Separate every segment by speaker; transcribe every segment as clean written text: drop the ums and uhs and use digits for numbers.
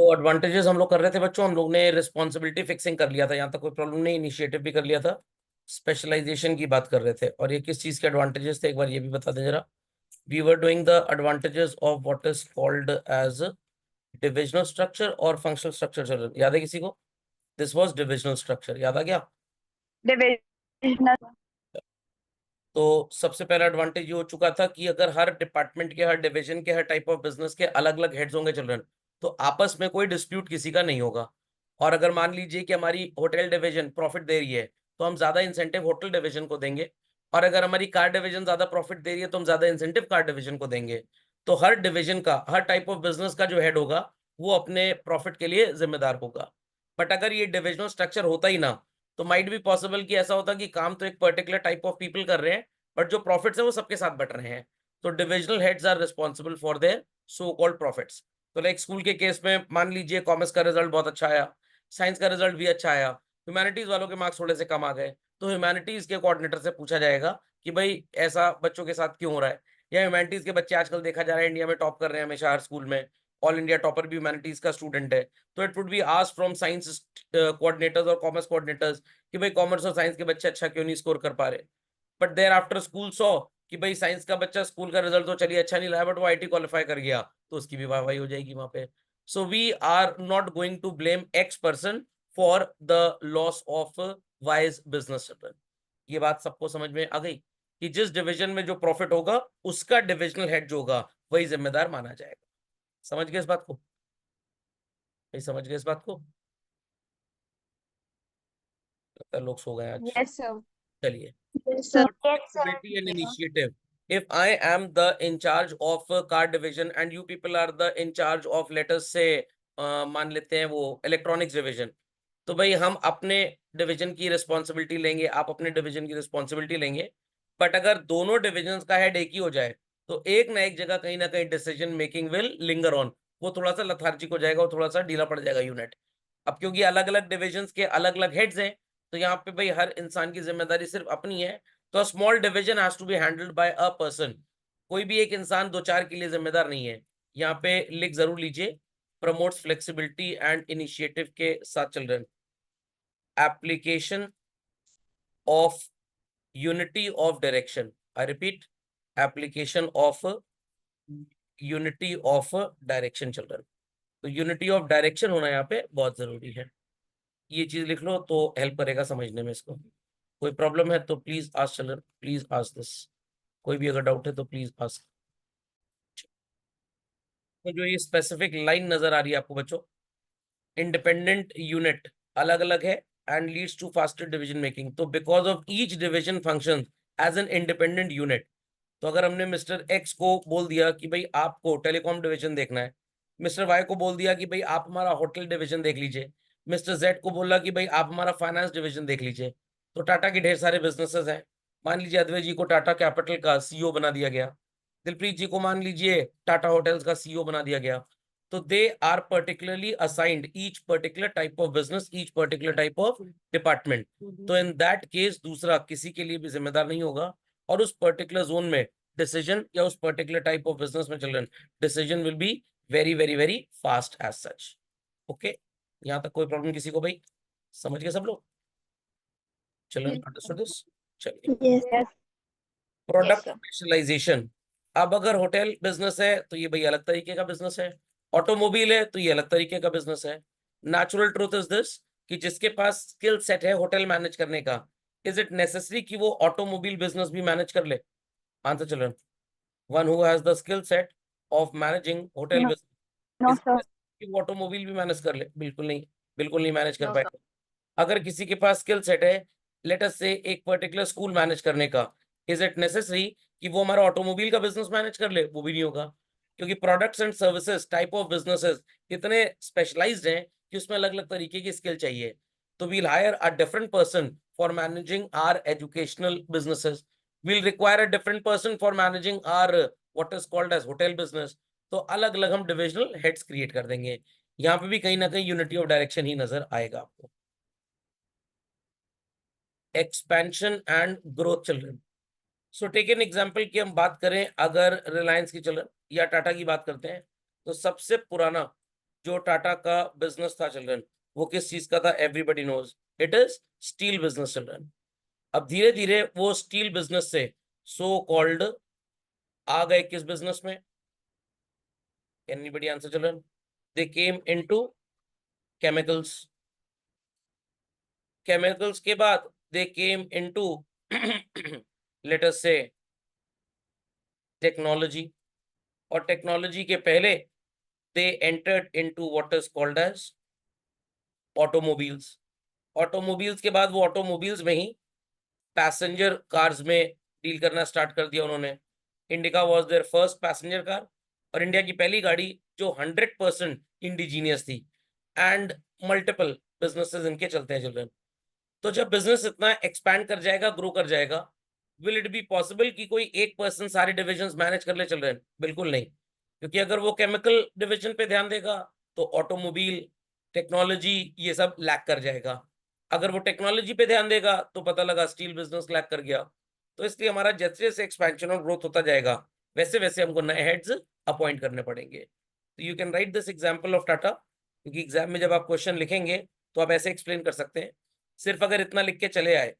Speaker 1: तो एडवांटेजेस हम लोग कर रहे थे बच्चों, हम लोग ने रिस्पॉन्सिबिलिटी फिक्सिंग कर लिया था, यहाँ तक कोई प्रॉब्लम नहीं, इनिशिएटिव भी कर लिया था, स्पेशलाइजेशन की बात कर रहे थे। और ये किस चीज के एडवांटेजेस थे एक बार ये भी बता दें जरा। We were doing the advantages of what is called as divisional structure और फंक्शनल स्ट्रक्चर। चिल्ड्रन याद है किसी को? दिस वाज डिविजनल स्ट्रक्चर, याद आ गया?
Speaker 2: डिविजनल।
Speaker 1: तो सबसे पहला एडवांटेज ये हो चुका था कि अगर हर डिपार्टमेंट के, हर डिवीजन के, हर टाइप ऑफ बिजनेस के अलग अलग हेड्स होंगे चिल्ड्रन, तो आपस में कोई डिस्प्यूट किसी का नहीं होगा। और अगर मान लीजिए कि हमारी होटल डिवीजन प्रॉफिट दे रही है, तो हम ज्यादा इंसेंटिव होटल डिवीजन को देंगे। और अगर हमारी कार डिवीजन ज्यादा प्रॉफिट दे रही है, तो हम ज्यादा इंसेंटिव कार डिवीजन को देंगे। तो हर डिवीजन का, हर टाइप ऑफ बिजनेस का जो हेड होगा, वो अपने प्रॉफिट के लिए जिम्मेदार होगा। बट अगर ये डिविजनल स्ट्रक्चर होता ही ना, तो माइट भी पॉसिबल कि ऐसा होता कि काम तो एक पर्टिकुलर टाइप ऑफ पीपल कर रहे हैं, बट जो प्रॉफिट्स है वो सबके साथ बट रहे हैं। तो divisional heads are responsible for their so called profits. तो लाइक स्कूल के केस में मान लीजिए कॉमर्स का रिजल्ट बहुत अच्छा आया, साइंस का रिजल्ट भी अच्छा आया, ह्यूमैनिटीज वालों के मार्क्स थोड़े से कम आ गए, तो ह्यूमैनिटीज के कोऑर्डिनेटर से पूछा जाएगा कि भाई ऐसा बच्चों के साथ क्यों हो रहा है। या ह्यूमैनिटीज के बच्चे आजकल देखा जा रहा है इंडिया में टॉप कर रहे हैं हमेशा हर स्कूल में, ऑल इंडिया टॉपर भी ह्यूमैनिटीज का स्टूडेंट है। तो it would be asked from science coordinators और कॉमर्स कोऑर्डिनेटर्स कि भाई कॉमर्स और साइंस के बच्चे अच्छा क्यों नहीं स्कोर कर पा रहे। But thereafter school saw कि भाई साइंस का बच्चा स्कूल का रिजल्ट तो चलिए अच्छा नहीं लाया, बट वो आईटी क्वालिफाई कर गया, तो उसकी भी वाहवाही हो जाएगी वहां पे। So we are not going to blame x person for the loss of wise business. ये बात सबको समझ में आ गई कि जिस डिवीजन में जो प्रॉफिट होगा, उसका डिविजनल हेड जो होगा वही जिम्मेदार माना जाएगा। समझ गए इस बात को? नहीं समझ गए इस बात को? लगता है लोग सो गए आज।
Speaker 2: Yes sir.
Speaker 1: चलिए।
Speaker 2: Yes sir.
Speaker 1: Responsibility and initiative. If I am the in charge of a car division and you people are the in charge of, let us say, मान लेते हैं वो इलेक्ट्रॉनिक्स डिवीजन, तो भाई हम अपने डिवीजन की रिस्पॉन्सिबिलिटी लेंगे, आप अपने डिवीजन की रिस्पॉन्सिबिलिटी लेंगे। बट अगर दोनों डिविजन का हेड एक ही हो जाए, तो एक ना कहीं ना कहीं decision making will linger on. वो थोड़ा सा लथार्जिक हो जाएगा, वो थोड़ा सा ढीला पड़ जाएगा यूनिट। अब क्योंकि अलग अलग डिविजन के अलग अलग हेड्स हैं, तो यहाँ पे भाई हर इंसान की जिम्मेदारी सिर्फ अपनी है। तो a small division has to be handled by a person. कोई भी एक इंसान दो चार के लिए जिम्मेदार नहीं है। यहाँ पे लिख जरूर लीजिए, प्रमोट्स फ्लेक्सिबिलिटी एंड इनिशिएटिव के साथ चल रहे हैं। Application of unity of direction, I repeat, application of unity of direction चल रहा है। तो यूनिटी ऑफ डायरेक्शन होना यहाँ पे बहुत जरूरी है। ये चीज लिख लो तो हेल्प करेगा समझने में इसको। कोई प्रॉब्लम है तो please ask children, please ask this. कोई भी अगर डाउट है तो प्लीज आस्क। तो जो ये स्पेसिफिक लाइन नजर आ रही है आपको बच्चों, इंडिपेंडेंट यूनिट अलग अलग है and leads to faster division making. तो because of each division function as an independent unit. तो अगर हमने मिस्टर एक्स को बोल दिया कि भाई आपको टेलीकॉम डिवीजन देखना है, मिस्टर वाई को बोल दिया कि भाई आप हमारा होटल डिवीजन देख लीजिए, मिस्टर जेड को बोला कि भाई आप हमारा फाइनेंस डिवीजन देख लीजिए। तो टाटा के ढेर सारे बिजनेसेस हैं। मान लीजिए अद्वैत जी को टाटा कैपिटल का सीईओ बना दिया गया, दिलप्रीत जी को मान लीजिए टाटा होटल्स का सीईओ बना दिया गया। तो they are particularly assigned each particular type of business, each particular type of department. तो इन दैट केस दूसरा किसी के लिए भी जिम्मेदार नहीं होगा, और उस पर्टिकुलर जोन में डिसीजन या उस पर्टिकुलर टाइप ऑफ बिजनेस में children decision will be very very very fast as such. Okay, यहाँ तक कोई प्रॉब्लम किसी को? भाई समझ गए सब लोग? Children understood this? चलिए।
Speaker 2: Yes. Yes
Speaker 1: product
Speaker 2: sir.
Speaker 1: Specialisation. अब अगर होटल बिजनेस है तो ये भाई अलग तरीके का बिजनेस है, ऑटोमोबाइल है तो ये अलग तरीके का बिजनेस है। नेचुरल ट्रूथ इज दिस कि जिसके पास स्किल सेट है होटल मैनेज करने का, इज इट नेसेसरी कि वो ऑटोमोबाइल बिजनेस भी मैनेज कर ले? Answer children, one who has the skill set of managing hotel
Speaker 2: no.
Speaker 1: Business,
Speaker 2: no
Speaker 1: is
Speaker 2: sir.
Speaker 1: कि वो ऑटोमोबाइल भी मैनेज कर ले? बिल्कुल नहीं, बिल्कुल नहीं मैनेज कर
Speaker 2: नो सर।
Speaker 1: पाएगा। अगर किसी के पास स्किल सेट है, लेट अस से एक पर्टिकुलर स्कूल मैनेज करने का, इज इट नेसेसरी कि वो हमारा ऑटोमोबाइल का बिजनेस मैनेज कर ले? वो भी नहीं होगा, क्योंकि products and services type of businesses इतने स्पेशलाइज्ड हैं कि उसमें अलग अलग तरीके की स्किल चाहिए। तो we'll hire a different person for managing our educational businesses, we'll require a different person for managing our what is called as hotel business. तो अलग अलग हम डिविजनल हेड्स क्रिएट कर देंगे। यहाँ पे भी कहीं ना कहीं यूनिटी ऑफ डायरेक्शन ही नजर आएगा आपको। Expansion and growth children. So take an example की हम बात करें, अगर रिलायंस की चिल्ड्रन या टाटा की बात करते हैं, तो सबसे पुराना जो टाटा का बिजनेस था चिल्ड्रन, वो किस चीज का था? Everybody knows, it is steel business children. अब धीरे धीरे वो स्टील बिजनेस से सो कॉल्ड आ गए किस बिजनेस में? Anybody answer children? They came into chemicals. Chemicals के बाद दे केम इनटू लेट अस से टेक्नोलॉजी, और टेक्नोलॉजी के पहले they entered into what is called as automobiles. Automobiles के बाद वो ऑटोमोबाइल्स में ही पैसेंजर कार्स में डील करना स्टार्ट कर दिया उन्होंने। Indica was their first passenger car, और इंडिया की पहली गाड़ी जो 100% इंडिजीनियस थी। एंड मल्टीपल बिजनेसेस इनके चलते हैं चिल्ड्रन। तो जब बिजनेस इतना एक्सपैंड कर जाएगा, ग्रो कर जाएगा, विल इट बी पॉसिबल कि कोई एक पर्सन सारे डिविजन्स मैनेज कर ले चिल्ड्रन? बिल्कुल नहीं। क्योंकि अगर वो केमिकल डिवीजन पे ध्यान देगा तो ऑटोमोबाइल, टेक्नोलॉजी, ये सब लैक कर जाएगा। अगर वो टेक्नोलॉजी पे ध्यान देगा तो पता लगा स्टील बिजनेस लैक कर गया। तो इसलिए हमारा जैसे जैसे एक्सपेंशन और ग्रोथ होता जाएगा, वैसे वैसे हमको नए हेड्स अपॉइंट करने पड़ेंगे। तो you can write this example of Tata, क्योंकि एग्जाम में जब आप क्वेश्चन लिखेंगे तो आप ऐसे एक्सप्लेन कर सकते हैं। सिर्फ अगर इतना लिख के चले आए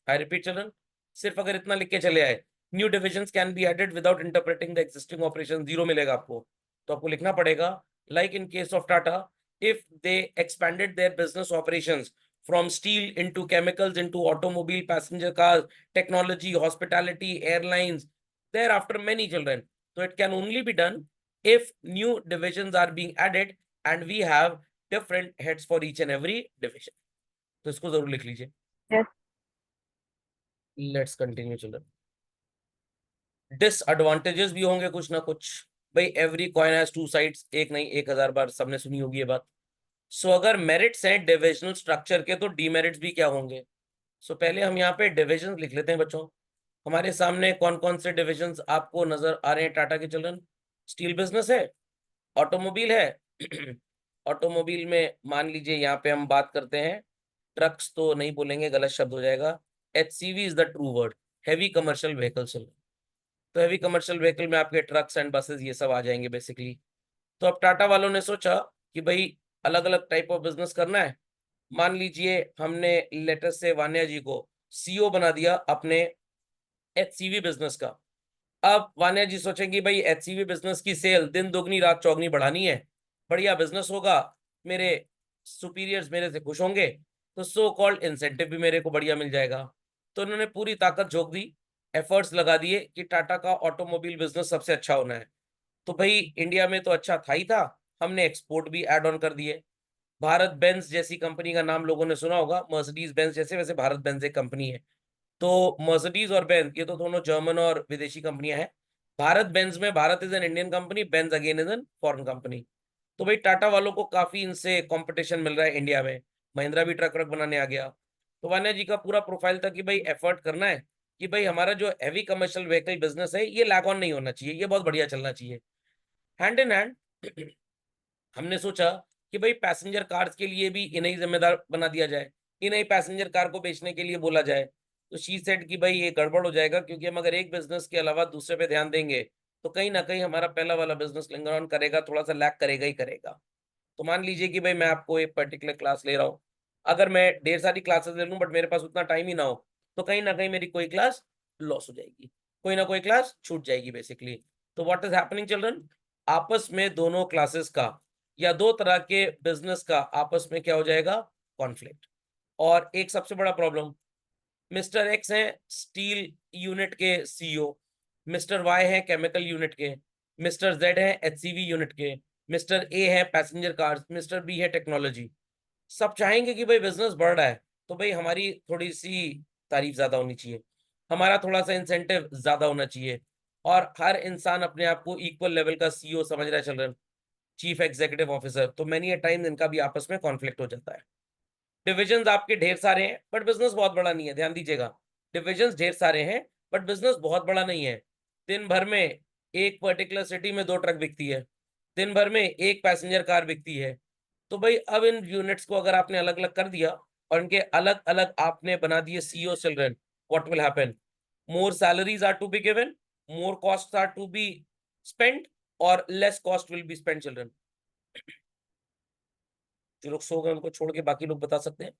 Speaker 1: आई रिपीट चिल्ड्रन, सिर्फ अगर इतना लिख के चले आए, new divisions can be added without interpreting the existing operation, zero मिलेगा आपको। तो आपको लिखना पड़ेगा like in case of Tata, if they expanded their business operations from steel into chemicals into automobile, passenger cars, technology, hospitality, airlines, thereafter many children. So it can only be done if new divisions are being added and we have different heads for each and every division. तो इसको जरूर लिख लीजिए।
Speaker 2: Yes.
Speaker 1: Let's continue children. Disadvantages भी होंगे कुछ ना कुछ। भाई every coin has two sides, एक नहीं 1000 बार सबने सुनी होगी ये बात। सो अगर मेरिट्स हैं डिविजनल स्ट्रक्चर के, तो डीमेरिट्स भी क्या होंगे? सो पहले हम यहाँ पे डिविजन लिख लेते हैं बच्चों। हमारे सामने कौन कौन से डिविजन्स आपको नजर आ रहे हैं टाटा के चिल्ड्रन? स्टील बिजनेस है, ऑटोमोबाइल है ऑटोमोबाइल में मान लीजिए यहाँ पे हम बात करते हैं, ट्रक्स तो नहीं बोलेंगे, गलत शब्द हो जाएगा, HCV is the true word, heavy commercial vehicles. तो हैवी कमर्शियल व्हीकल में आपके ट्रक्स एंड बसेस ये सब आ जाएंगे बेसिकली। तो अब टाटा वालों ने सोचा कि भाई अलग अलग टाइप ऑफ बिजनेस करना है। मान लीजिए हमने लेटर से वान्या जी को CEO बना दिया अपने HCV बिजनेस का। अब वान्या जी सोचेंगे भाई HCV बिजनेस की सेल दिन दोगुनी रात चौगनी बढ़ानी है, बढ़िया बिजनेस होगा, मेरे सुपीरियर्स मेरे से खुश होंगे, तो सो कॉल्ड इंसेंटिव भी मेरे को बढ़िया मिल जाएगा। तो उन्होंने पूरी ताकत झोंक दी, एफर्ट्स लगा दिए कि टाटा का ऑटोमोबाइल बिजनेस सबसे अच्छा होना है। तो भाई इंडिया में तो अच्छा था ही था, हमने एक्सपोर्ट भी ऐड ऑन कर दिए। भारत बेंज जैसी कंपनी का नाम लोगों ने सुना होगा, मर्सिडीज बेंज जैसे, वैसे भारत बेंज एक कंपनी है। तो मर्सिडीज और बेंज ये तो दोनों जर्मन और विदेशी कंपनियां हैं। भारत बेंज में Bharat is an Indian company, Benz again is an foreign company. तो भाई टाटा वालों को काफी इनसे कंपटीशन मिल रहा है इंडिया में। महिंद्रा भी ट्रक ट्रक बनाने आ गया। तो वान्या जी का पूरा प्रोफाइल था कि भाई एफर्ट करना है कि भाई हमारा जो हैवी कमर्शियल व्हीकल बिजनेस है ये लैग ऑन नहीं होना चाहिए, ये बहुत बढ़िया चलना चाहिए। हैंड इन हैंड हमने सोचा कि भाई पैसेंजर कार्स के लिए भी इन्हें ही जिम्मेदार बना दिया जाए, इन्हें ही पैसेंजर कार को बेचने के लिए बोला जाए। तो शी सेड कि भाई ये गड़बड़ हो जाएगा, क्योंकि हम अगर एक बिजनेस के अलावा दूसरे पे ध्यान देंगे तो कहीं ना कहीं हमारा पहला वाला बिजनेस लिंगर ऑन करेगा, थोड़ा सा लैग करेगा ही करेगा। तो मान लीजिए कि भाई मैं आपको एक पर्टिकुलर क्लास ले रहा हूँ, अगर मैं ढेर सारी क्लासेस ले लूँ बट मेरे पास उतना टाइम ही ना हो, तो कहीं ना कहीं मेरी कोई क्लास लॉस हो जाएगी, कोई ना कोई क्लास छूट जाएगी बेसिकली। तो व्हाट इज हैपनिंग चिल्ड्रन, आपस में दोनों क्लासेस का या दो तरह के बिजनेस का आपस में क्या हो जाएगा? कॉन्फ्लिक्ट। और एक सबसे बड़ा प्रॉब्लम, मिस्टर एक्स हैं स्टील यूनिट के CEO, मिस्टर वाई हैं केमिकल यूनिट के, मिस्टर जेड हैं HCV यूनिट के, मिस्टर ए है पैसेंजर कार्स, मिस्टर बी है टेक्नोलॉजी। सब चाहेंगे कि भाई बिजनेस बढ़ रहा है तो भाई हमारी थोड़ी सी तारीफ ज्यादा होनी चाहिए, हमारा थोड़ा सा इंसेंटिव ज्यादा होना चाहिए। और हर इंसान अपने आप को इक्वल लेवल का CEO समझ रहा है चिल्ड्रन, चीफ एग्जीक्यूटिव ऑफिसर। तो मैनी अ टाइम इनका भी आपस में कॉन्फ्लिक्ट हो जाता है। डिविजन्स आपके ढेर सारे हैं बट बिजनेस बहुत बड़ा नहीं है, ध्यान दीजिएगा। डिविजन्स ढेर सारे हैं बट बिजनेस बहुत बड़ा नहीं है। दिन भर में एक पर्टिकुलर सिटी में 2 ट्रक बिकती है, दिन भर में एक पैसेंजर कार बिकती है। तो भाई अब इन यूनिट्स को अगर आपने अलग अलग कर दिया और इनके अलग अलग आपने बना दिए CEO children, what will happen? More salaries are to be given, more cost are to be spent, और less cost will be spent children. जो लोग सो गए उनको छोड़ के बाकी लोग बता सकते हैं।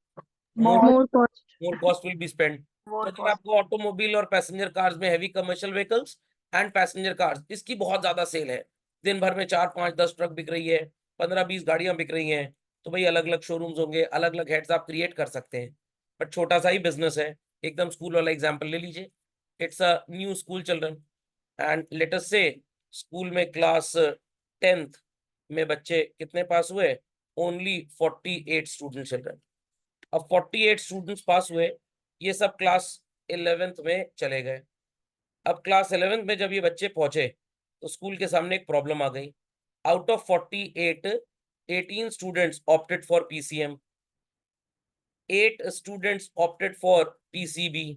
Speaker 2: More
Speaker 1: more
Speaker 3: cost.
Speaker 1: More cost will be spend. तो
Speaker 2: more
Speaker 1: अगर
Speaker 2: cost.
Speaker 1: आपको ऑटोमोबाइल और पैसेंजर कार्स में heavy commercial vehicles and passenger cars, इसकी बहुत ज्यादा सेल है। दिन भर में 4 5 10 ट्रक बिक रही है, 15 20 गाड़ियां बिक रही हैं। तो भाई अलग अलग शोरूम्स होंगे, अलग अलग हेड्स आप क्रिएट कर सकते हैं। बट छोटा सा ही बिजनेस है। एकदम स्कूल वाला एग्जाम्पल ले लीजिए। It's a new school children and let us से स्कूल में क्लास 10th में बच्चे कितने पास हुए? Only 48 student children. अब 48 स्टूडेंट्स पास हुए, ये सब क्लास 11th में चले गए। अब क्लास 11th में जब ये बच्चे पहुंचे तो स्कूल के सामने एक प्रॉब्लम आ गई। Out of 48, 18 students opted for PCM, 8 students opted for PCB,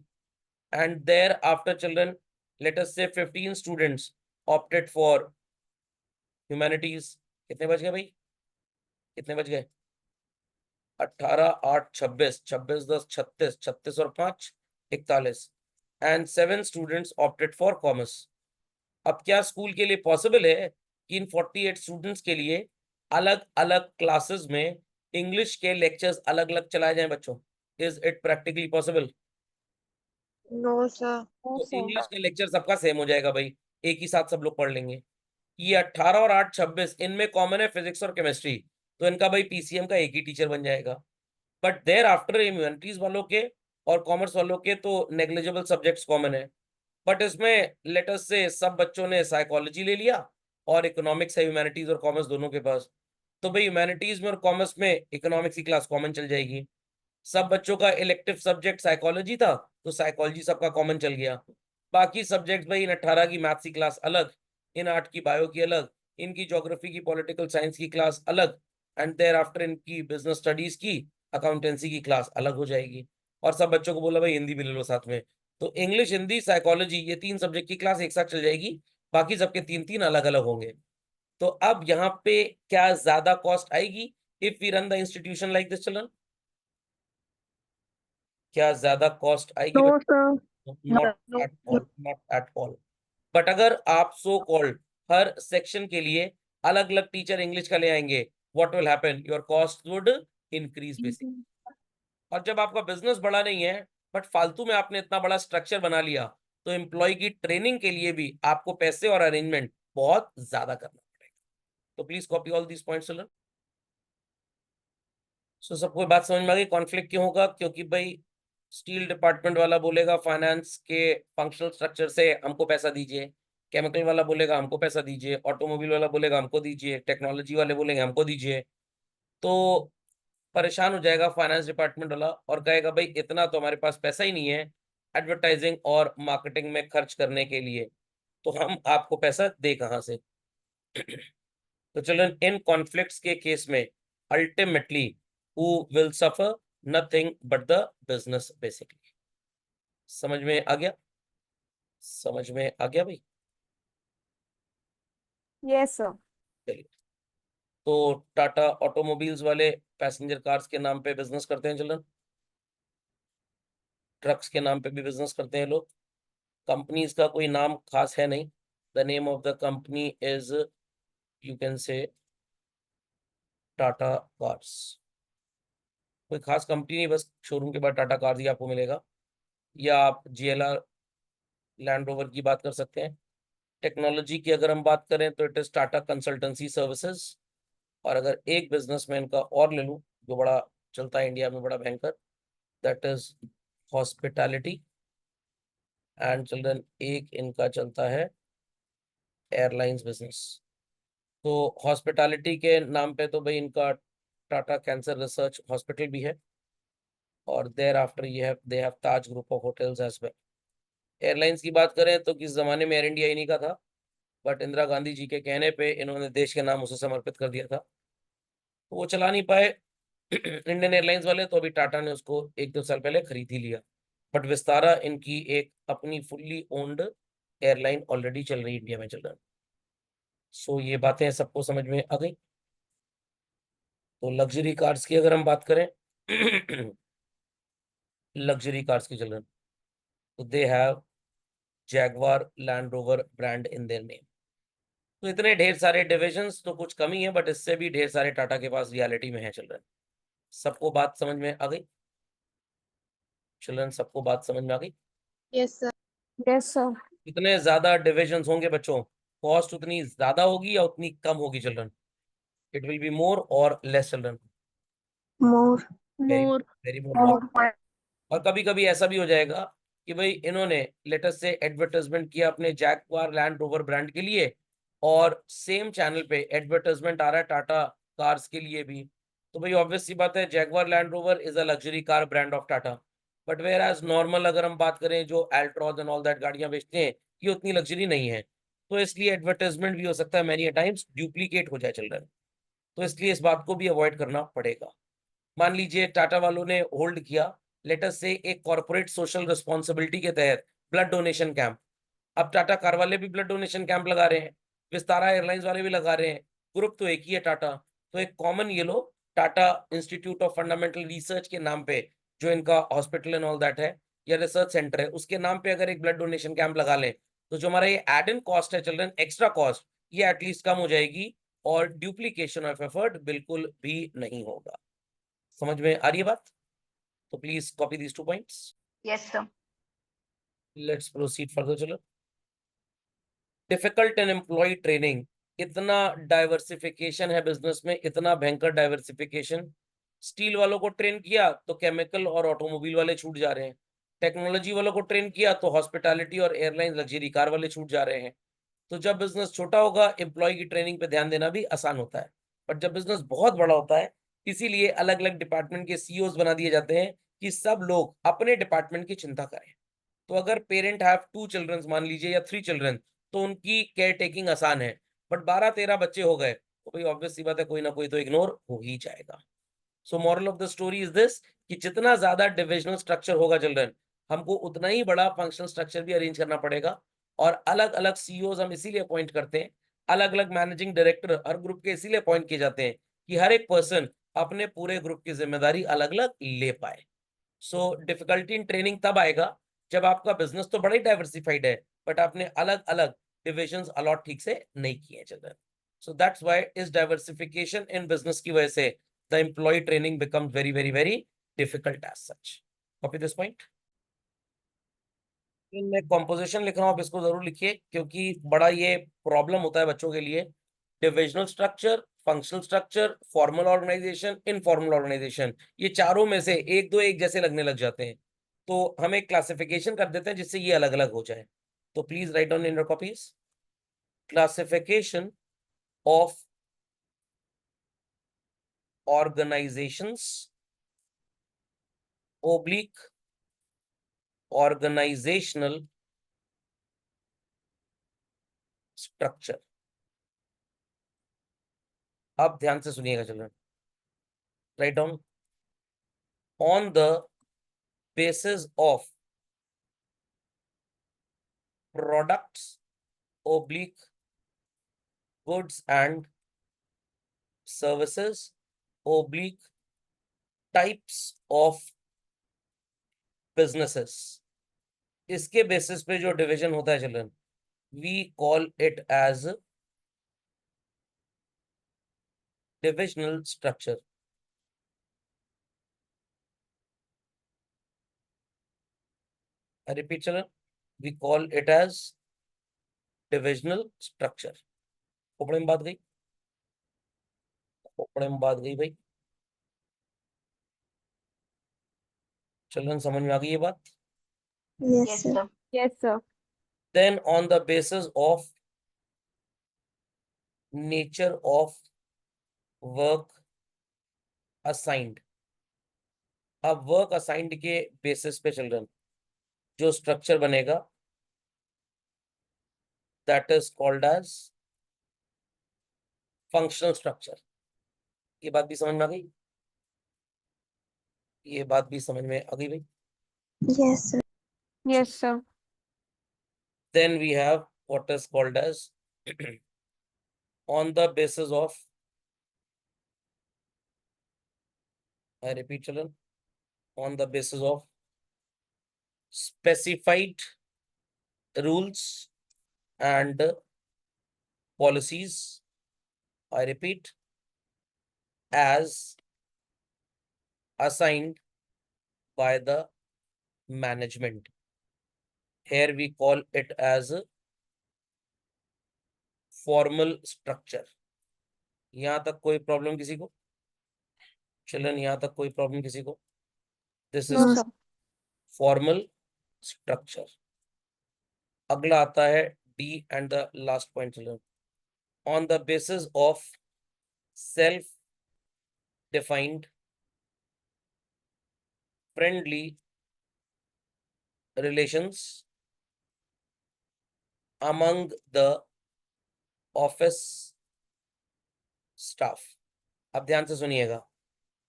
Speaker 1: and thereafter children let us say 15 students opted for humanities. कितने बच गए भाई? कितने बच गए? 18 8 26, 26 10 36, 36 और 5 41, and 7 students opted for commerce. अब क्या स्कूल के लिए पॉसिबल है कि इन 48 स्टूडेंट्स के लिए अलग अलग क्लासेस में इंग्लिश के लेक्चर्स अलग अलग चलाए जाएं बच्चों? Is it practically possible?
Speaker 3: No, sir.
Speaker 1: तो इंग्लिश का लेक्चर सबका सेम हो जाएगा भाई, एक ही साथ सब लोग पढ़ लेंगे। ये 18 और 8 26 इनमें कॉमन है फिजिक्स और केमिस्ट्री, तो इनका भाई पीसीएम का एक ही टीचर बन जाएगा। बट देयर आफ्टर ह्यूमैनिटीज वालों के और कॉमर्स वालों के तो नेग्लिजिबल सब्जेक्ट्स कॉमन है। बट इसमें लेट अस से सब बच्चों ने साइकोलॉजी ले लिया और इकोनॉमिक्स है ह्यूमैनिटीज और कॉमर्स दोनों के पास। तो भाई ह्यूमैनिटीज में और कॉमर्स में इकोनॉमिक्स की क्लास कॉमन चल जाएगी। सब बच्चों का इलेक्टिव सब्जेक्ट साइकोलॉजी था, तो साइकोलॉजी सबका कॉमन चल गया। बाकी सब्जेक्ट भाई इन 18 की मैथ्स की क्लास अलग, इन 8 की बायो की अलग, इनकी ज्योग्राफी की पॉलिटिकल साइंस की क्लास अलग, एंड देयर आफ्टर इनकी बिजनेस स्टडीज की अकाउंटेंसी की क्लास अलग हो जाएगी। और सब बच्चों को बोला भाई हिंदी भी ले लो साथ में। तो इंग्लिश हिंदी साइकोलॉजी ये 3 सब्जेक्ट की क्लास एक साथ चल जाएगी, बाकी सबके 3 3 अलग अलग होंगे। तो अब यहाँ पे क्या ज्यादा कॉस्ट आएगी if we run the institution like this children? क्या ज्यादा कॉस्ट आएगी?
Speaker 3: No, sir.
Speaker 2: No,
Speaker 1: not
Speaker 2: no.
Speaker 1: At all, not at all. But अगर आप सो कॉल्ड हर सेक्शन के लिए अलग अलग टीचर इंग्लिश का ले आएंगे, what will happen? Your cost would increase basic. और जब आपका बिजनेस बड़ा नहीं है बट फालतू में आपने इतना बड़ा स्ट्रक्चर बना लिया, तो एम्प्लॉय की ट्रेनिंग के लिए भी आपको पैसे और अरेंजमेंट बहुत ज्यादा करना पड़ेगा। तो please copy all these points children. So सबको बात समझ में आ गई कॉन्फ्लिक्ट क्यों होगा? क्योंकि भाई स्टील डिपार्टमेंट वाला बोलेगा फाइनेंस के फंक्शनल स्ट्रक्चर से हमको पैसा दीजिए, केमिकल वाला बोलेगा हमको पैसा दीजिए, ऑटोमोबाइल वाला बोलेगा हमको दीजिए, टेक्नोलॉजी वाले बोलेंगे हमको दीजिए। तो परेशान हो जाएगा फाइनेंस डिपार्टमेंट वाला और कहेगा भाई इतना तो हमारे पास पैसा ही नहीं है एडवर्टाइजिंग और मार्केटिंग में खर्च करने के लिए, तो हम आपको पैसा दे कहाँ से? तो चिल्ड्रन इन कॉन्फ्लिक्ट्स के केस में ultimately who will suffer? Nothing but the business basically. समझ में आ गया? समझ में आ गया भाई?
Speaker 3: Yes, sir.
Speaker 1: चलिए। तो टाटा ऑटोमोबाइल्स वाले पैसेंजर कार्स के नाम पे बिजनेस करते हैं चिल्ड्रन, ट्रक्स के नाम पे भी बिजनेस करते हैं लोग। कंपनीज का कोई नाम खास है नहीं। The name of the company is, you can से, टाटा कार्स। कोई खास कंपनी नहीं, बस शोरूम के बाद टाटा कार्स ही आपको मिलेगा। या आप जीएलआर लैंड रोवर की बात कर सकते हैं। टेक्नोलॉजी की अगर हम बात करें तो it is Tata consultancy services. और अगर एक बिजनेसमैन का और ले लूं जो बड़ा चलता है इंडिया में, बड़ा भयंकर, that is hospitality. And children एक इनका चलता है एयरलाइंस बिजनेस। तो हॉस्पिटैलिटी के नाम पे तो भाई इनका टाटा कैंसर रिसर्च हॉस्पिटल भी है, और देयर आफ्टर ये have they have Taj group of hotels as well. Airlines की बात करें तो किस जमाने में एयर इंडिया इन्हीं का था, बट इंदिरा गांधी जी के कहने पे इन्होंने देश के नाम उसे समर्पित कर दिया था, तो वो चला नहीं पाए इंडियन एयरलाइंस वाले, तो अभी टाटा ने उसको 1 2 साल पहले खरीद ही लिया। बट विस्तारा इनकी एक अपनी फुल्ली ओन्ड एयरलाइन ऑलरेडी चल रही इंडिया में चल रहा है। सो ये बातें सबको समझ में आ गई। तो लग्जरी कार्स की अगर हम बात करें लग्जरी कार्स की चिल्ड्रन, तो they have Jaguar Land rover brand in their name. तो इतने ढेर सारे डिविजन्स तो कुछ कम ही है, बट इससे भी ढेर सारे टाटा के पास रियलिटी में है चिल्ड्रन। सबको बात समझ में आ गई चिल्ड्रन? सबको बात समझ में आ गई?
Speaker 3: Yes, sir.
Speaker 4: Yes, sir.
Speaker 1: कितने ज्यादा डिविजन्स होंगे बच्चों, कॉस्ट उतनी ज्यादा होगी या उतनी कम होगी children? It will be more और less children?
Speaker 3: More.
Speaker 1: Very
Speaker 4: More.
Speaker 1: Very more.
Speaker 2: more,
Speaker 1: और कभी कभी ऐसा भी हो जाएगा कि भाई इन्होंने लेटेस्ट से एडवर्टाइजमेंट किया अपने जैगवार लैंड रोवर ब्रांड के लिए, और सेम चैनल पे एडवर्टाइजमेंट आ रहा है टाटा कार्स के लिए भी। तो भाई ऑब्वियस सी बात है, Jaguar Land Rover is a luxury car brand of Tata, but whereas normal अगर हम बात करें जो अल्ट्रॉज एंड ऑल दैट गाड़ियां बेचते हैं, ये उतनी लग्जरी नहीं है। तो इसलिए एडवर्टाइजमेंट भी हो सकता है मैनी टाइम्स डुप्लीकेट हो जाए चिल्ड्रन। तो इसलिए इस बात को भी अवॉइड करना पड़ेगा। मान लीजिए टाटा वालों ने होल्ड किया लेटेस्ट से एक कॉर्पोरेट सोशल रिस्पॉन्सिबिलिटी के तहत ब्लड डोनेशन कैंप। अब टाटा कार वाले भी ब्लड डोनेशन कैंप लगा रहे हैं, विस्तारा एयरलाइंस वाले भी लगा रहे हैं, ग्रुप तो एक ही है टाटा। तो एक कॉमन ये लो Tata institute of fundamental research के नाम पे, जो इनका हॉस्पिटल एंड ऑल दैट है या रिसर्च सेंटर है, उसके नाम पे अगर एक ब्लड डोनेशन कैंप लगा लें, तो जो हमारा ये एड इन कॉस्ट है चिल्ड्रन, एक्स्ट्रा कॉस्ट, ये एटलीस्ट कम हो जाएगी और ड्यूप्लीकेशन ऑफ एफर्ट बिल्कुल भी नहीं होगा। समझ में आ रही है बात? तो please copy these 2 points.
Speaker 2: yes sir,
Speaker 1: let's proceed further चलो। डिफिकल्ट एंड एम्प्लॉय ट्रेनिंग, इतना डाइवर्सिफिकेशन है बिजनेस में, इतना भयंकर डाइवर्सिफिकेशन। स्टील वालों को ट्रेन किया तो केमिकल और ऑटोमोबाइल वाले छूट जा रहे हैं, टेक्नोलॉजी वालों को ट्रेन किया तो हॉस्पिटैलिटी और एयरलाइन लग्जरी कार वाले छूट जा रहे हैं। तो जब बिजनेस छोटा होगा एम्प्लॉय की ट्रेनिंग पे ध्यान देना भी आसान होता है, बट जब बिजनेस बहुत बड़ा होता है, इसीलिए अलग अलग डिपार्टमेंट के सीईओज बना दिए जाते हैं कि सब लोग अपने डिपार्टमेंट की चिंता करें। तो अगर पेरेंट हैव 2 चिल्ड्रन मान लीजिए या 3 चिल्ड्रन, तो उनकी केयर टेकिंग आसान है, बट 12-13 बच्चे हो गए तो भाई ऑब्वियस सी बात है कोई ना कोई तो इग्नोर हो ही जाएगा। So moral of the story is this कि जितना ज्यादा डिविजनल स्ट्रक्चर होगा चिल्ड्रन, हमको उतना ही बड़ा फंक्शनल स्ट्रक्चर भी अरेंज करना पड़ेगा। और अलग अलग सीईओज हम इसीलिए अपॉइंट करते हैं, अलग अलग मैनेजिंग डायरेक्टर हर ग्रुप के इसीलिए अपॉइंट किए जाते हैं कि हर एक पर्सन अपने पूरे ग्रुप की जिम्मेदारी अलग अलग ले पाए। सो डिफिकल्टी इन ट्रेनिंग तब आएगा जब आपका बिजनेस तो बड़ा ही डाइवर्सिफाइड है, बट आपने अलग अलग डिविजन्स अलॉट ठीक से नहीं किए हैं चिल्ड्रन। सो दैट्स व्हाई इस डाइवर्सिफिकेशन इन बिजनेस की वजह से the employee training becomes very difficult as such. Copy this point. मैं कॉम्पोजिशन लिख रहा हूँ, आप इसको जरूर लिखिए क्योंकि बड़ा ये प्रॉब्लम होता है बच्चों के लिए। Divisional structure, functional structure, formal organisation, informal organisation, ये चारों में से एक दो एक जैसे लगने लग जाते हैं, तो हम एक क्लासिफिकेशन कर देते हैं जिससे ये अलग अलग हो जाए। तो please write down in your copies classification of organisations oblique organisational structure. अब ध्यान से सुनिएगा children, write down on the basis of products oblique goods and services oblique types of businesses, इसके बेसिस पे जो डिवीजन होता है children, we call it as divisional structure. I repeat children, we call it as divisional structure. खोपड़े में बात गई, खोपड़े में बात गई भाई। चिल्ड्रन समझ में आ गई ये बात?
Speaker 3: Yes,
Speaker 2: yes
Speaker 3: sir.
Speaker 2: sir,
Speaker 4: Yes, sir.
Speaker 1: Then on the basis of nature of work assigned, अब वर्क असाइंड के बेसिस पे चिल्ड्रन जो स्ट्रक्चर बनेगा that is called as functional structure. ये बात भी समझ में आ गई? ये बात भी समझ में आ गई भाई?
Speaker 3: Yes, sir.
Speaker 4: Yes, sir.
Speaker 1: Then we have what is called as on the basis of, I repeat children, on the basis of specified rules and policies, I repeat, as assigned by the management. Here we call it as a formal structure. यहां तक कोई problem किसी को? Children, यहां तक कोई problem किसी को? This
Speaker 4: No,
Speaker 1: is
Speaker 4: sir.
Speaker 1: Formal structure. अगला आता है D and the last point children. On the basis of self defined friendly relations among the office staff. अब ध्यान से सुनिएगा.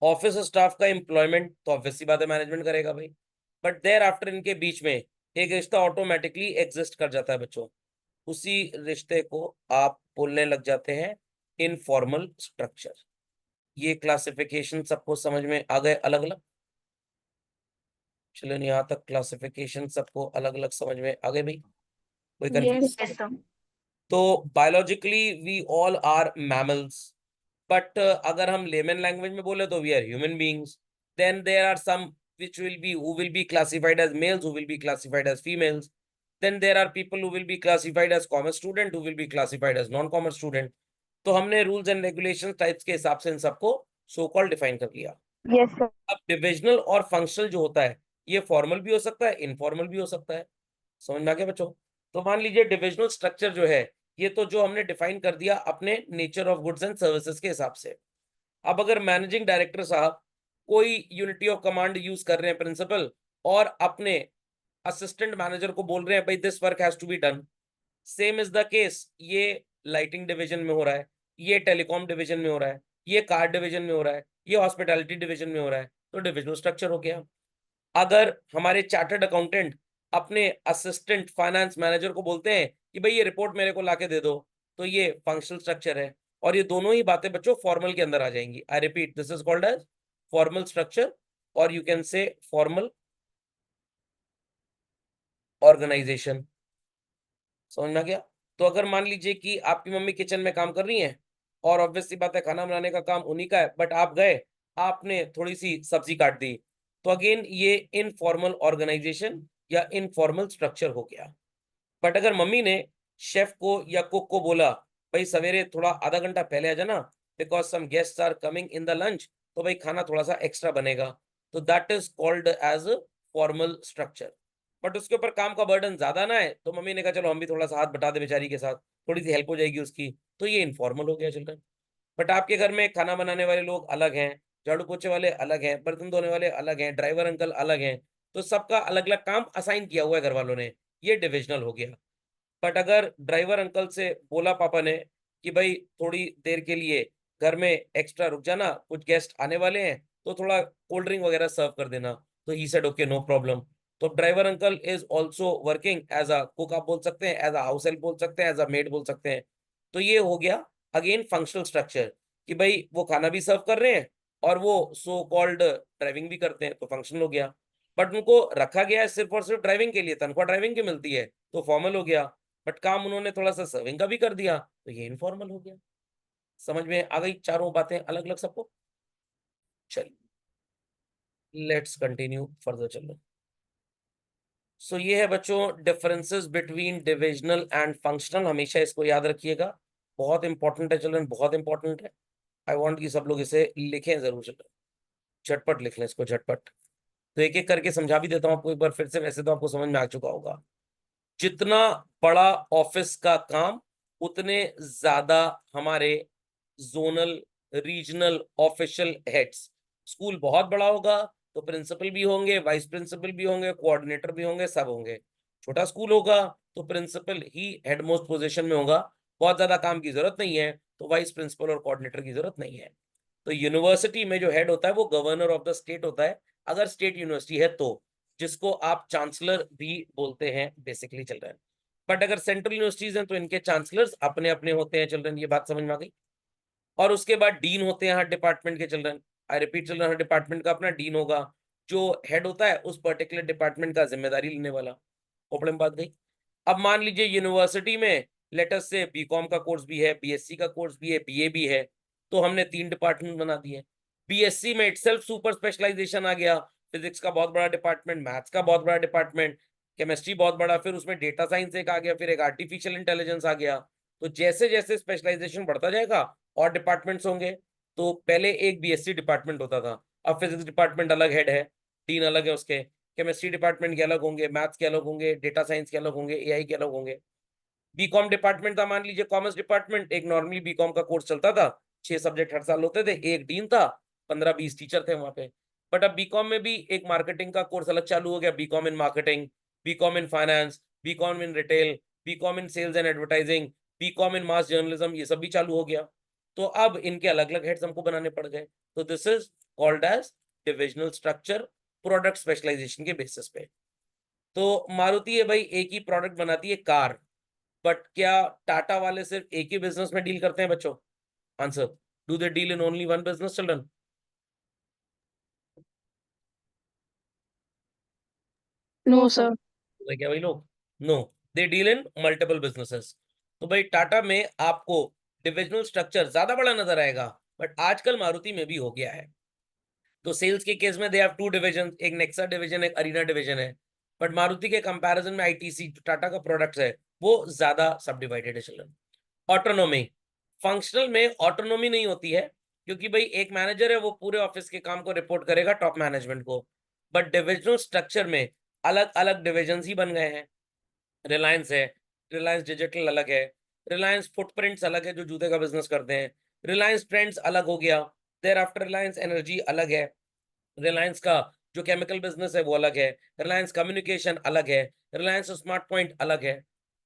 Speaker 1: ऑफिस स्टाफ का एम्प्लॉयमेंट तो ऑब्वियस सी बात है मैनेजमेंट करेगा भाई, बट देयर आफ्टर इनके बीच में एक रिश्ता ऑटोमेटिकली एग्जिस्ट कर जाता है बच्चों. उसी रिश्ते को आप बोलने लग जाते हैं इनफॉर्मल स्ट्रक्चर. ये क्लासिफिकेशन सबको समझ में आ गए अलग अलग? चलो यहाँ तक क्लासिफिकेशन सबको अलग अलग समझ में आ गए भाई? कोई कंफ्यूज?
Speaker 4: Yes.
Speaker 2: Yes, sir.
Speaker 1: तो biologically we all are mammals, but अगर हम लेमन लैंग्वेज में बोले तो वी आर human beings. Then there are some which will be who will be classified as males, who will be classified as females. Then there are people who will be classified as commerce student, who will be classified as non-commerce student. तो हमने rules and regulation types के हिसाब से इन सबको so called define कर लिया.
Speaker 2: Yes, sir.
Speaker 1: अब divisional और फंक्शनल जो होता है ये फॉर्मल भी हो सकता है, इनफॉर्मल भी हो सकता है. समझ में आ गया बच्चों? तो मान लीजिए डिविजनल स्ट्रक्चर जो है ये तो जो हमने डिफाइन कर दिया अपने nature of goods and services के हिसाब से. अब अगर मैनेजिंग डायरेक्टर साहब कोई यूनिटी ऑफ कमांड यूज कर रहे हैं प्रिंसिपल, और अपने असिस्टेंट मैनेजर को बोल रहे हैं भाई this work has to be done, same is the case ये लाइटिंग डिवीजन में हो रहा है, ये टेलीकॉम डिवीजन में हो रहा है, ये कार डिवीजन में हो रहा है, ये हॉस्पिटैलिटी डिवीजन में हो रहा है, तो डिविजनल स्ट्रक्चर हो गया. अगर हमारे चार्टर्ड अकाउंटेंट अपने असिस्टेंट फाइनेंस मैनेजर को बोलते हैं कि भाई ये रिपोर्ट मेरे को लाके दे दो, तो ये फंक्शनल स्ट्रक्चर है. और ये दोनों ही बातें बच्चों फॉर्मल के अंदर आ जाएंगी. I repeat, this is called as formal structure, और you can say formal organisation. समझ में आ गया? तो अगर मान लीजिए कि आपकी मम्मी किचन में काम कर रही हैं, और ऑब्वियसली बात है खाना बनाने का काम उन्हीं का है, बट आप गए, आपने थोड़ी सी सब्जी काट दी, तो अगेन ये इनफॉर्मल ऑर्गेनाइजेशन या इनफॉर्मल स्ट्रक्चर हो गया. बट अगर मम्मी ने शेफ को या कुक को बोला भाई सवेरे थोड़ा आधा घंटा पहले आ जाना because some guests are coming in the lunch, तो भाई खाना थोड़ा सा एक्स्ट्रा बनेगा, तो that is called as formal structure. But उसके ऊपर काम का बर्डन ज्यादा ना है, तो मम्मी ने कहा चलो हम भी थोड़ा सा हाथ बटा दे बेचारी के साथ, थोड़ी सी हेल्प हो जाएगी उसकी, तो ये इनफॉर्मल हो गया चिल्ड्रन. बट आपके घर में खाना बनाने वाले लोग अलग हैं, झाड़ू पोछे वाले अलग हैं, बर्तन धोने वाले अलग हैं, ड्राइवर अंकल अलग हैं, तो सबका अलग अलग काम असाइन किया हुआ है घर वालों ने, ये डिविजनल हो गया. बट अगर ड्राइवर अंकल से बोला पापा ने कि भाई थोड़ी देर के लिए घर में एक्स्ट्रा रुक जाना, कुछ गेस्ट आने वाले हैं, तो थोड़ा कोल्ड ड्रिंक वगैरह सर्व कर देना, तो he said okay no problem. तो driver uncle is also working as a cook, आप बोल सकते हैं, एज अ हाउस हेल्प बोल सकते हैं, एज अ मेड बोल सकते हैं. तो ये हो गया अगेन फंक्शनल स्ट्रक्चर कि भाई वो खाना भी सर्व कर रहे हैं और वो सो कॉल्ड ड्राइविंग भी करते हैं, तो फंक्शनल हो गया. बट उनको रखा गया है सिर्फ और सिर्फ ड्राइविंग के लिए, तनख्वाह ड्राइविंग की मिलती है, तो फॉर्मल हो गया. बट काम उन्होंने थोड़ा सा सर्विंग का भी कर दिया, तो ये इनफॉर्मल हो गया. समझ में आ गई चारों बातें अलग अलग सबको? चलिए लेट्स कंटिन्यू फर्दर. चलो, सो ये है बच्चों differences between divisional and functional. हमेशा इसको याद रखिएगा, बहुत इंपॉर्टेंट है चिल्ड्रन, बहुत इंपॉर्टेंट है. आई वांट कि सब लोग इसे लिखें जरूर चिल्ड्रन, झटपट लिख लें इसको झटपट. तो एक एक करके समझा भी देता हूँ आपको एक बार फिर से, वैसे तो आपको समझ में आ चुका होगा. जितना बड़ा ऑफिस का काम, उतने ज्यादा हमारे zonal regional official heads. School बहुत बड़ा होगा तो प्रिंसिपल भी होंगे, वाइस प्रिंसिपल भी होंगे, कोऑर्डिनेटर भी होंगे, सब होंगे. छोटा स्कूल होगा तो प्रिंसिपल ही हेड मोस्ट पोजीशन में होगा, बहुत ज्यादा काम की जरूरत नहीं है, तो वाइस प्रिंसिपल और कोऑर्डिनेटर की जरूरत नहीं है. तो यूनिवर्सिटी में जो हेड होता है वो गवर्नर ऑफ द स्टेट होता है, अगर स्टेट यूनिवर्सिटी है तो, जिसको आप चांसलर भी बोलते हैं बेसिकली चिल्ड्रन. बट अगर सेंट्रल यूनिवर्सिटीज हैं तो इनके चांसलर्स अपने अपने होते हैं चिल्ड्रन. ये बात समझ में आ गई? और उसके बाद डीन होते हैं हर डिपार्टमेंट के children. I repeat children, her department का अपना डीन होगा, जो हेड होता है उस पर्टिकुलर डिपार्टमेंट का जिम्मेदारी लेने वाला. ओपन बात गई. अब मान लीजिए यूनिवर्सिटी में लेट अस से बीकॉम का कोर्स भी है, बीएससी का कोर्स भी है, बीए भी है, तो हमने 3 डिपार्टमेंट बना दिए। बीएससी में इटसेल्फ सुपर स्पेशलाइजेशन आ गया, फिजिक्स का बहुत बड़ा डिपार्टमेंट, मैथ्स का बहुत बड़ा डिपार्टमेंट, केमिस्ट्री बहुत बड़ा, फिर उसमें डेटा साइंस एक आ गया, फिर एक आर्टिफिशियल इंटेलिजेंस आ गया। तो जैसे जैसे स्पेशलाइजेशन बढ़ता जाएगा और डिपार्टमेंट्स होंगे। तो पहले एक बीएससी डिपार्टमेंट होता था, अब फिजिक्स डिपार्टमेंट अलग हेड है, 3 अलग है उसके, केमिस्ट्री डिपार्टमेंट के अलग होंगे, मैथ्स के अलग होंगे, डेटा साइंस के अलग होंगे, एआई के अलग होंगे। बीकॉम डिपार्टमेंट था, मान लीजिए कॉमर्स डिपार्टमेंट, एक नॉर्मली बीकॉम का कोर्स चलता था, 6 सब्जेक्ट हर साल होते थे, एक डीन था, 15-20 टीचर थे वहां पे। बट अब बीकॉम में भी एक मार्केटिंग का कोर्स अलग चालू हो गया, BCom in marketing, BCom in finance, BCom in retail, BCom in sales and advertising, BCom in mass journalism, ये सब भी चालू हो गया। तो अब इनके अलग अलग हेड्स हमको बनाने पड़ गए। तो this is called as divisional structure, product specialisation के बेसिस पे। तो मारुति है भाई एक ही प्रोडक्ट बनाती है, कार, बट क्या टाटा वाले सिर्फ एक ही बिजनेस में डील करते हैं बच्चों? Answer, do they deal in only one business children?
Speaker 4: No, sir.
Speaker 1: क्या भाई लोग? No, they deal in multiple businesses. तो भाई टाटा में आपको डिविजनल स्ट्रक्चर ज्यादा बड़ा नजर आएगा, बट आजकल मारुति में भी हो गया है। तो सेल्स के केस में दे हैव 2 डिवीजन, एक नेक्सा डिवीजन, एक अरीना डिवीजन है। बट मारुति के कंपैरिजन में आईटीसी जो टाटा का प्रोडक्ट्स है वो ज्यादा सब डिवाइडेड है चिल्ड्रन। ऑटोनोमी, फंक्शनल में ऑटोनोमी नहीं होती है, क्योंकि भाई एक मैनेजर है वो पूरे ऑफिस के काम को रिपोर्ट करेगा टॉप मैनेजमेंट को। बट डिविजनल स्ट्रक्चर में अलग अलग डिविजन ही बन गए हैं। रिलायंस है, रिलायंस डिजिटल अलग है, रिलायंस फुटप्रिंट्स अलग है जो जूते का बिजनेस करते हैं, रिलायंस ट्रेंड्स अलग हो गया, देयर आफ्टर रिलायंस एनर्जी अलग है, रिलायंस का जो केमिकल बिजनेस है वो अलग है, रिलायंस कम्युनिकेशन अलग है, रिलायंस स्मार्ट पॉइंट अलग है।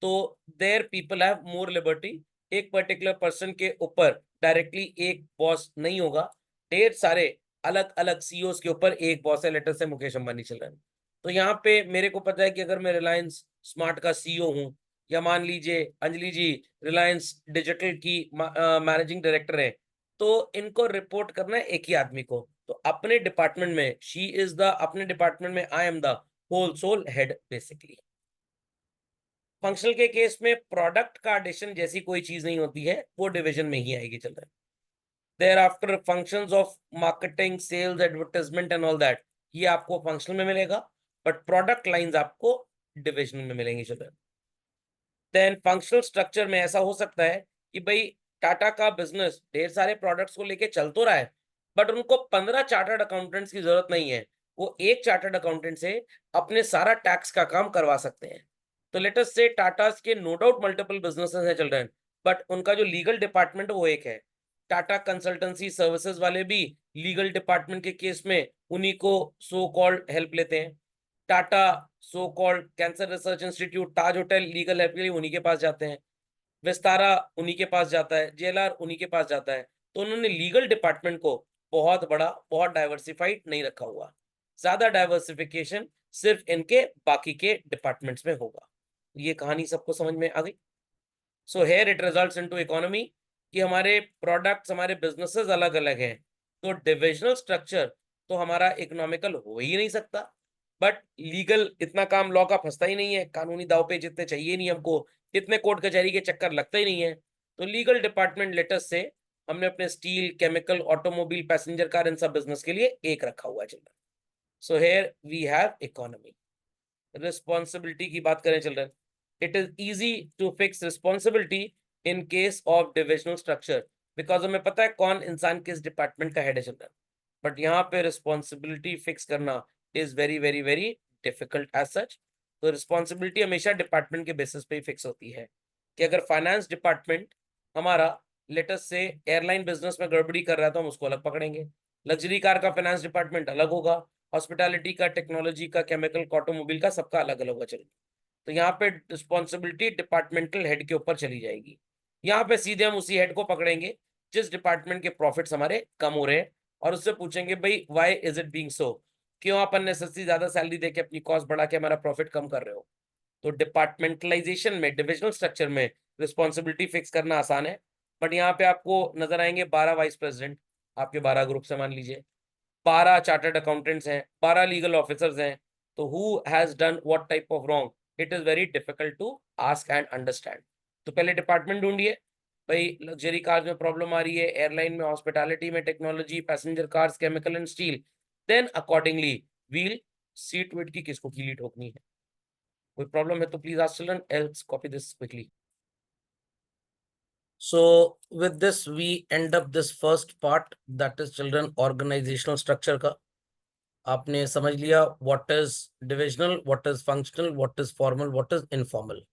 Speaker 1: तो their people have more liberty, एक पर्टिकुलर पर्सन के ऊपर डायरेक्टली एक बॉस नहीं होगा, ढेर सारे अलग अलग सीईओस के ऊपर एक बॉस है, लेटर से मुकेश अंबानी चल रहे हैं। तो यहाँ पे मेरे को पता है कि अगर मैं रिलायंस स्मार्ट का सीईओ हूँ, या मान लीजिए अंजलि जी रिलायंस डिजिटल की मैनेजिंग डायरेक्टर है, तो इनको रिपोर्ट करना है एक ही आदमी को। तो अपने डिपार्टमेंट में शी इज द, अपने डिपार्टमेंट में I am the whole sole head basically. Functional के केस में प्रोडक्ट का एडिशन जैसी कोई चीज नहीं होती है, वो डिवीजन में ही आएगी चल रहा है। There after functions of marketing, sales, advertisement and all that, ये आपको फंक्शनल में मिलेगा, बट प्रोडक्ट लाइंस आपको डिविजन में मिलेंगी चल रहा है। देन फंक्शनल स्ट्रक्चर में ऐसा हो सकता है कि भाई टाटा का बिजनेस ढेर सारे प्रोडक्ट्स को लेके चल तो रहा है, बट उनको 15 चार्टर्ड अकाउंटेंट्स की जरूरत नहीं है, वो एक चार्टर्ड अकाउंटेंट से अपने सारा टैक्स का काम करवा सकते हैं। तो लेट अस से टाटा के नो डाउट मल्टीपल बिजनेसेस हैं चल रहे हैं, बट उनका जो लीगल डिपार्टमेंट है वो एक है। टाटा कंसल्टेंसी सर्विसेज वाले भी लीगल डिपार्टमेंट के केस में उन्हीं को सो कॉल्ड हेल्प लेते हैं। Tata so called cancer research institute, Taj hotel legal help के लिए उन्हीं के पास जाते हैं, विस्तारा उन्हीं के पास जाता है, जेएलआर उन्हीं के पास जाता है। तो उन्होंने लीगल डिपार्टमेंट को बहुत बड़ा, बहुत डाइवर्सिफाइड नहीं रखा हुआ। ज्यादा डाइवर्सिफिकेशन सिर्फ इनके बाकी के डिपार्टमेंट्स में होगा। ये कहानी सबको समझ में आ गई? So here it results into economy कि हमारे प्रोडक्ट्स, हमारे बिजनेसेस अलग अलग हैं, तो डिविजनल स्ट्रक्चर तो हमारा इकोनॉमिकल हो ही नहीं सकता। बट लीगल इतना काम लॉ का फंसता ही नहीं है, कानूनी दाव पेच इतने चाहिए नहीं हमको, इतने कोर्ट कचहरी के चक्कर लगता ही नहीं है। तो लीगल डिपार्टमेंट लेटस से हमने अपने steel, chemical, automobile, passenger car, इन सब बिजनेस के लिए एक रखा हुआ है children. So here we have economy. Responsibility की बात करें children, it is easy to fix responsibility in case of divisional structure, because हमें पता है कौन इंसान किस डिपार्टमेंट का हेड है चिल्ड्रन। बट यहाँ पे रिस्पॉन्सिबिलिटी फिक्स करना is very very very difficult as such. तो रिस्पॉन्सिबिलिटी हमेशा डिपार्टमेंट के बेसिस पे ही फिक्स होती है कि अगर फाइनेंस डिपार्टमेंट हमारा लेटेस्ट से एयरलाइन बिजनेस में गड़बड़ी कर रहा है तो हम उसको अलग पकड़ेंगे, लग्जरी कार का फाइनेंस डिपार्टमेंट अलग होगा, हॉस्पिटैलिटी का, टेक्नोलॉजी का, केमिकल, ऑटोमोबाइल का, सबका अलग अलग होगा चलेगा। तो यहाँ पे रिस्पॉन्सिबिलिटी डिपार्टमेंटल हेड के ऊपर चली जाएगी। यहाँ पे सीधे हम उसी हेड को पकड़ेंगे जिस डिपार्टमेंट के प्रॉफिट्स हमारे कम हो रहे हैं, और उससे पूछेंगे भाई why is it being so, क्यों आप अननेसेसरी ज्यादा सैलरी देके अपनी कॉस्ट बढ़ा के हमारा प्रॉफिट कम कर रहे हो। तो डिपार्टमेंटलाइजेशन में, डिविजनल स्ट्रक्चर में रिस्पॉन्सिबिलिटी फिक्स करना आसान है। बट यहाँ पे आपको नजर आएंगे 12 वाइस प्रेसिडेंट, आपके 12 ग्रुप से मान लीजिए 12 चार्टर्ड अकाउंटेंट्स हैं, 12 लीगल ऑफिसर्स हैं। तो who has done what type of wrong, it is very difficult to ask and understand. तो पहले डिपार्टमेंट ढूंढिए, भाई लग्जरी कार्स में प्रॉब्लम आ रही है, एयरलाइन में, हॉस्पिटैलिटी में, technology, passenger cars, chemical and steel, then accordingly we'll see to it की किसको कीली ठोकनी है। कोई प्रॉब्लम है तो please ask children, else copy this quickly. So with this we end up this first part, that is children organizational structure का। आपने समझ लिया what is divisional, what is functional, what is formal, what is informal।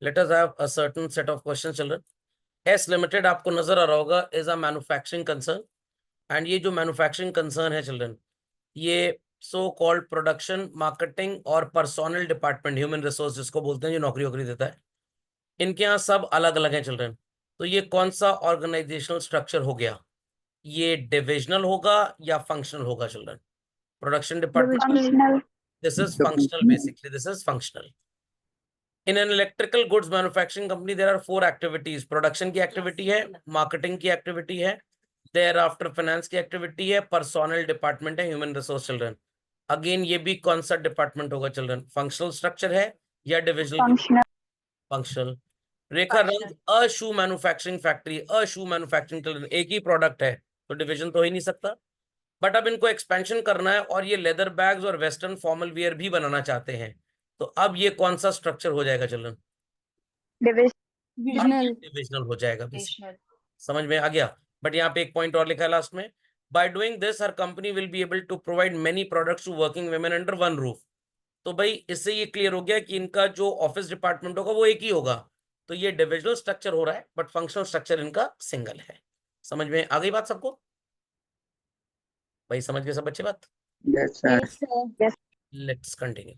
Speaker 1: Let us have a certain set of questions children। S Limited आपको नजर आ रहा होगा is a manufacturing concern, and ये जो manufacturing concern है children, ये so called production, marketing और personnel department, human resource जिसको बोलते हैं, जो नौकरी वोकरी देता है, इनके यहाँ सब अलग अलग हैं चिल्ड्रन। तो ये कौन सा ऑर्गेनाइजेशनल स्ट्रक्चर हो गया, ये डिविजनल होगा या फंक्शनल होगा children? Production department,
Speaker 2: functional,
Speaker 1: this is functional, basically this is functional. In an electrical goods manufacturing company there are 4 activities. Production की एक्टिविटी है, मार्केटिंग की एक्टिविटी है, देयर आफ्टर फाइनेंस की एक्टिविटी है, पर्सोनल डिपार्टमेंट है, human resource children. Again ये भी कौन सा डिपार्टमेंट होगा चिल्ड्रन, फंक्शनल स्ट्रक्चर है या डिविजनल?
Speaker 2: functional,
Speaker 1: functional. रेखा रंग a shoe manufacturing factory, a shoe manufacturing children, एक ही प्रोडक्ट है तो डिवीजन तो हो ही नहीं सकता। बट अब इनको एक्सपेंशन करना है और ये लेदर बैग्स और वेस्टर्न फॉर्मल वियर भी बनाना चाहते हैं, तो अब ये कौन सा स्ट्रक्चर हो जाएगा चिल्ड्रन?
Speaker 4: Divisional.
Speaker 1: डिविजनल हो जाएगा basically। समझ में आ गया। बट यहाँ पे एक पॉइंट और लिखा है लास्ट में, बाय डूइंग दिस हर company will be able to provide many products to working women under one roof. तो भाई इससे ये क्लियर हो गया कि इनका जो ऑफिस डिपार्टमेंट होगा वो एक ही होगा, तो ये डिविजनल स्ट्रक्चर हो रहा है बट फंक्शनल स्ट्रक्चर इनका सिंगल है। समझ में आ गई बात सबको? भाई समझ गए सब बच्चे बात?
Speaker 3: Yes, sir.
Speaker 4: Yes, sir.
Speaker 1: Let's continue.